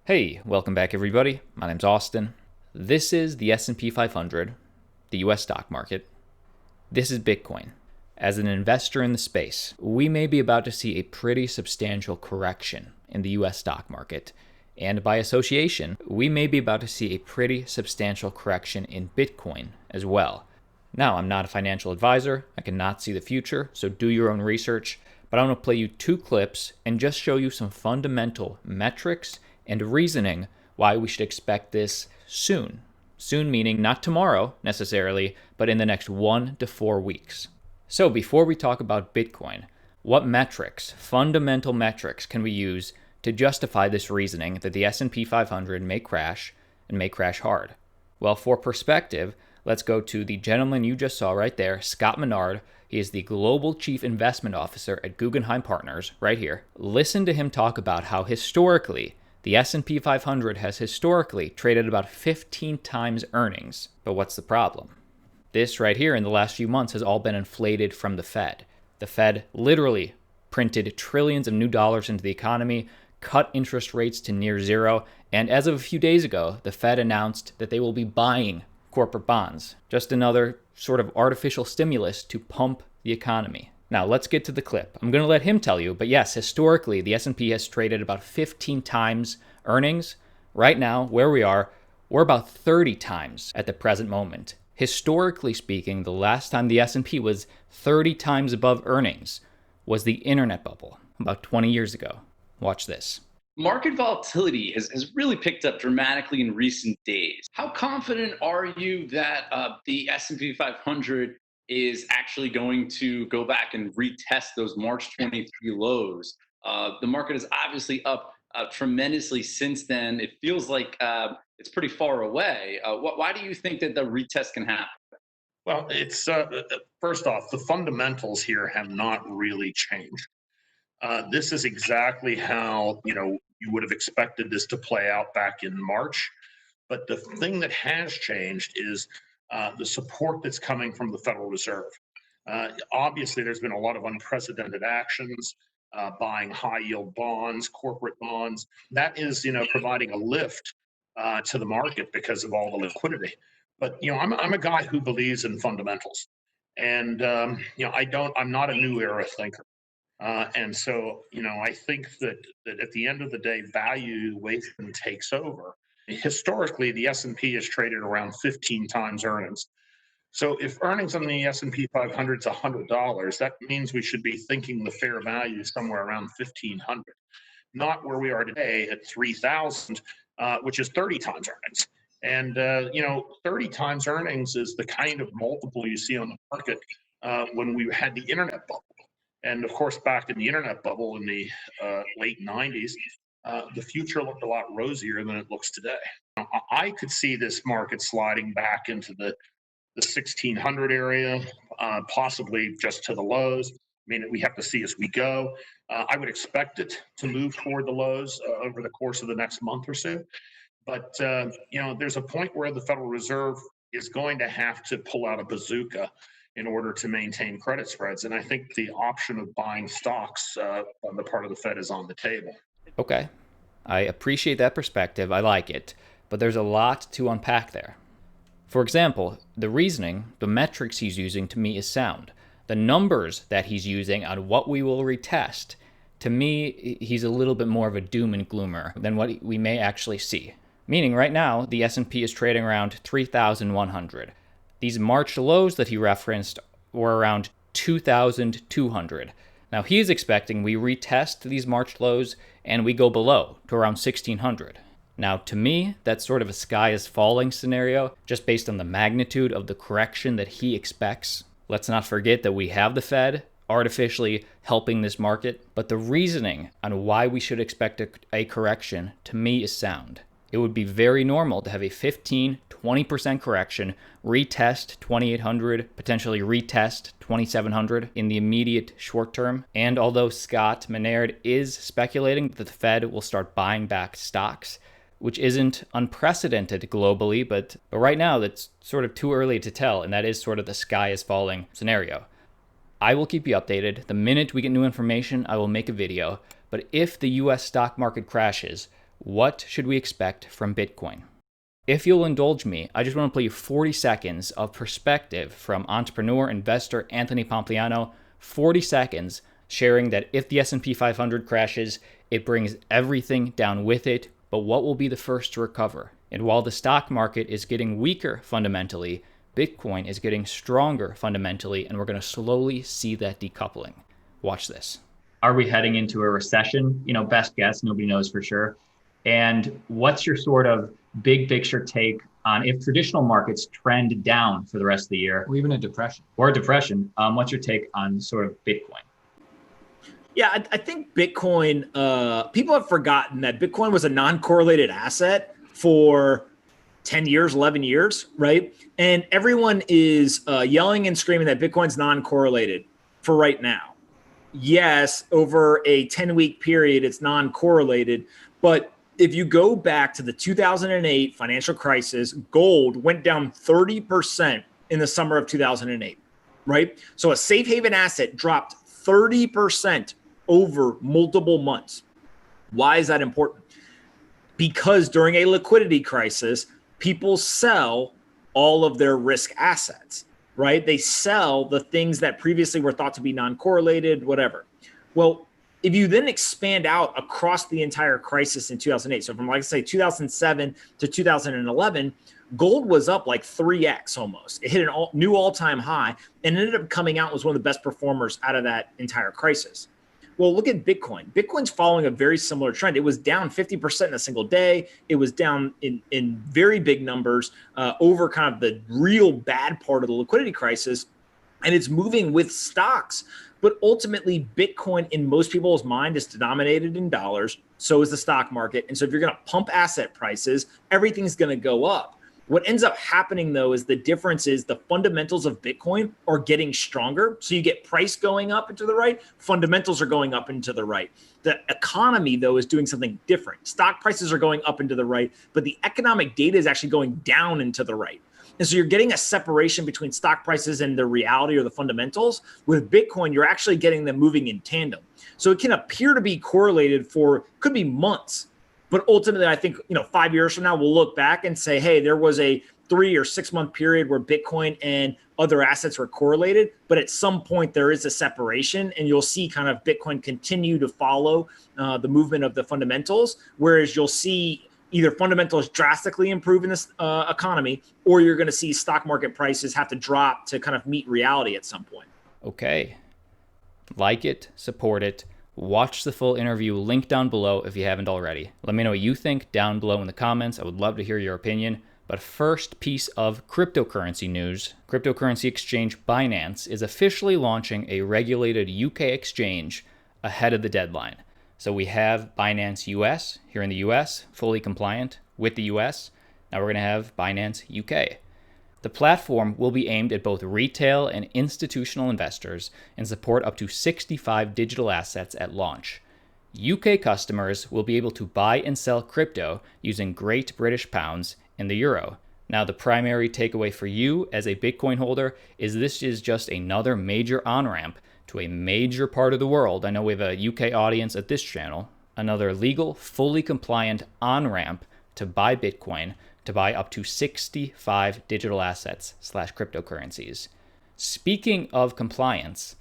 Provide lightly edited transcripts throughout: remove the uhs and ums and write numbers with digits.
Hey, welcome back everybody. My name's Austin. This is the S&P 500, the US stock market. This is Bitcoin. As an investor in the space, we may be about to see a pretty substantial correction in the US stock market. And by association, we may be about to see a pretty substantial correction in Bitcoin as well. Now, I'm not a financial advisor. I cannot see the future, so do your own research. But I'm going to play you two clips and just show you some fundamental metrics and reasoning why we should expect this soon. Soon meaning not tomorrow necessarily, but in the next 1 to 4 weeks. So before we talk about Bitcoin, what metrics, fundamental metrics, can we use to justify this reasoning that the S&P 500 may crash and may crash hard? Well, for perspective, let's go to the gentleman you just saw right there, Scott Menard. He is the Global Chief Investment Officer at Guggenheim Partners, right here. Listen to him talk about how historically the S&P 500 has historically traded about 15 times earnings. But what's the problem? This right here in the last few months has all been inflated from the Fed. The Fed literally printed trillions of new dollars into the economy, cut interest rates to near zero, and as of a few days ago, the Fed announced that they will be buying corporate bonds. Just another sort of artificial stimulus to pump the economy. Now, let's get to the clip. I'm going to let him tell you, but yes, historically, the S&P has traded about 15 times earnings. Right now, where we are, we're about 30 times at the present moment. Historically speaking, the last time the S&P was 30 times above earnings was the internet bubble about 20 years ago. Watch this. Market volatility has really picked up dramatically in recent days. How confident are you that the S&P 500 is actually going to go back and retest those March 23 lows? The market is obviously up tremendously since then. It feels like it's pretty far away. Why do you think that the retest can happen? Well, it's first off, the fundamentals here have not really changed. This is exactly how you would have expected this to play out back in March. But the thing that has changed is the support that's coming from the Federal Reserve. Obviously, there's been a lot of unprecedented actions, buying high-yield bonds, corporate bonds. That is, providing a lift to the market because of all the liquidity. But I'm a guy who believes in fundamentals, and I'm not a new era thinker. And so, I think that at the end of the day, valuation takes over. Historically, the S&P has traded around 15 times earnings. So if earnings on the S&P 500 is $100, that means we should be thinking the fair value is somewhere around 1,500, not where we are today at 3,000, which is 30 times earnings. And 30 times earnings is the kind of multiple you see on the market when we had the internet bubble. And of course, back in the internet bubble in the late 90s, the future looked a lot rosier than it looks today. I could see this market sliding back into the 1600 area, possibly just to the lows. I mean, we have to see as we go. I would expect it to move toward the lows over the course of the next month or so. But, there's a point where the Federal Reserve is going to have to pull out a bazooka in order to maintain credit spreads. And I think the option of buying stocks on the part of the Fed is on the table. Okay, I appreciate that perspective. I like it. But there's a lot to unpack there. For example, the reasoning, the metrics he's using to me is sound. The numbers that he's using on what we will retest, to me, he's a little bit more of a doom and gloomer than what we may actually see. Meaning right now, the S&P is trading around 3,100. These March lows that he referenced were around 2,200. Now he's expecting we retest these March lows and we go below to around 1,600. Now to me, that's sort of a sky is falling scenario, just based on the magnitude of the correction that he expects. Let's not forget that we have the Fed artificially helping this market, but the reasoning on why we should expect a correction to me is sound. It would be very normal to have a 15-20% correction, retest 2,800, potentially retest 2,700 in the immediate short term. And although Scott Menard is speculating that the Fed will start buying back stocks, which isn't unprecedented globally, but right now that's sort of too early to tell, and that is sort of the sky is falling scenario. I will keep you updated. The minute we get new information, I will make a video. But if the US stock market crashes, What should we expect from Bitcoin? If you'll indulge me, I just want to play you 40 seconds of perspective from entrepreneur investor Anthony Pompliano. 40 seconds sharing that if the S&P 500 crashes, it brings everything down with it, but what will be the first to recover? And while the stock market is getting weaker fundamentally, Bitcoin is getting stronger fundamentally, and we're going to slowly see that decoupling. Watch this. Are we heading into a recession? Best guess, nobody knows for sure. And what's your sort of big picture take on if traditional markets trend down for the rest of the year? Or even a depression. What's your take on sort of Bitcoin? Yeah, I think Bitcoin, people have forgotten that Bitcoin was a non-correlated asset for 10 years, 11 years, right? And everyone is yelling and screaming that Bitcoin's non-correlated for right now. Yes, over a 10-week period, it's non-correlated, but if you go back to the 2008 financial crisis, gold went down 30% in the summer of 2008, right? So a safe haven asset dropped 30% over multiple months. Why is that important? Because during a liquidity crisis, people sell all of their risk assets, right? They sell the things that previously were thought to be non-correlated, whatever. Well, if you then expand out across the entire crisis in 2008, so from 2007 to 2011, gold was up like 3x almost. It hit a new all-time high and ended up coming out as one of the best performers out of that entire crisis. Well, look at Bitcoin. Bitcoin's following a very similar trend. It was down 50% in a single day. It was down in very big numbers over kind of the real bad part of the liquidity crisis. And it's moving with stocks. But ultimately, Bitcoin in most people's mind is denominated in dollars. So is the stock market. And so if you're going to pump asset prices, everything's going to go up. What ends up happening, though, is the difference is the fundamentals of Bitcoin are getting stronger. So you get price going up and to the right, fundamentals are going up and to the right. The economy, though, is doing something different. Stock prices are going up and to the right, but the economic data is actually going down and to the right. And so you're getting a separation between stock prices and the reality or the fundamentals. With Bitcoin, you're actually getting them moving in tandem. So it can appear to be correlated for, could be months. But ultimately, I think, 5 years from now, we'll look back and say, hey, there was a 3 or 6 month period where Bitcoin and other assets were correlated. But at some point, there is a separation, and you'll see kind of Bitcoin continue to follow the movement of the fundamentals, whereas you'll see either fundamentals drastically improve in this economy, or you're going to see stock market prices have to drop to kind of meet reality at some point. Okay. Like it, support it. Watch the full interview, link down below if you haven't already. Let me know what you think down below in the comments. I would love to hear your opinion. But first piece of cryptocurrency news. Cryptocurrency exchange Binance is officially launching a regulated UK exchange ahead of the deadline. So we have Binance US here in the US, fully compliant with the US. Now we're going to have Binance UK. The platform will be aimed at both retail and institutional investors and support up to 65 digital assets at launch. UK customers will be able to buy and sell crypto using Great British Pounds and the Euro. Now, the primary takeaway for you as a Bitcoin holder is this is just another major on-ramp to a major part of the world. I know we have a UK audience at this channel. Another legal, fully compliant on-ramp to buy Bitcoin, to buy up to 65 digital assets / cryptocurrencies. Speaking of compliance,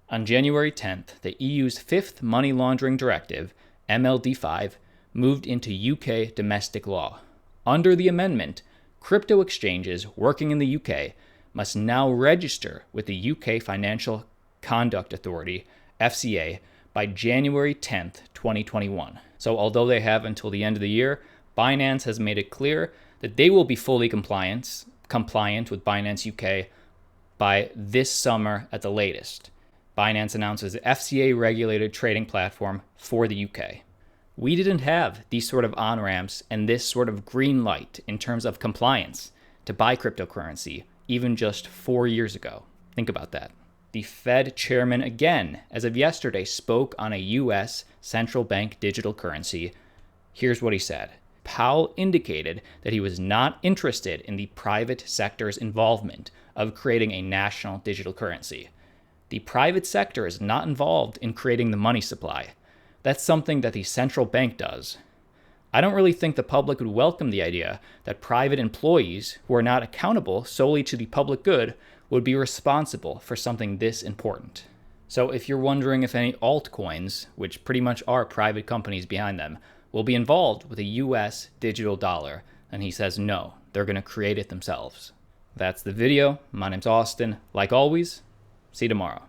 on January 10th, the EU's fifth money laundering directive, MLD5, moved into UK domestic law. Under the amendment, crypto exchanges working in the UK must now register with the UK Financial Conduct Authority, FCA, by January 10th, 2021. So although they have until the end of the year, Binance has made it clear that they will be fully compliant with Binance UK by this summer at the latest. Binance announces an FCA-regulated trading platform for the UK. We didn't have these sort of on-ramps and this sort of green light in terms of compliance to buy cryptocurrency even just 4 years ago. Think about that. The Fed chairman again, as of yesterday, spoke on a US central bank digital currency. Here's what he said. Powell indicated that he was not interested in the private sector's involvement of creating a national digital currency. The private sector is not involved in creating the money supply. That's something that the central bank does. I don't really think the public would welcome the idea that private employees who are not accountable solely to the public good would be responsible for something this important. So if you're wondering if any altcoins, which pretty much are private companies behind them, will be involved with a US digital dollar, then he says no, they're going to create it themselves. That's the video. My name's Austin. Like always, see you tomorrow.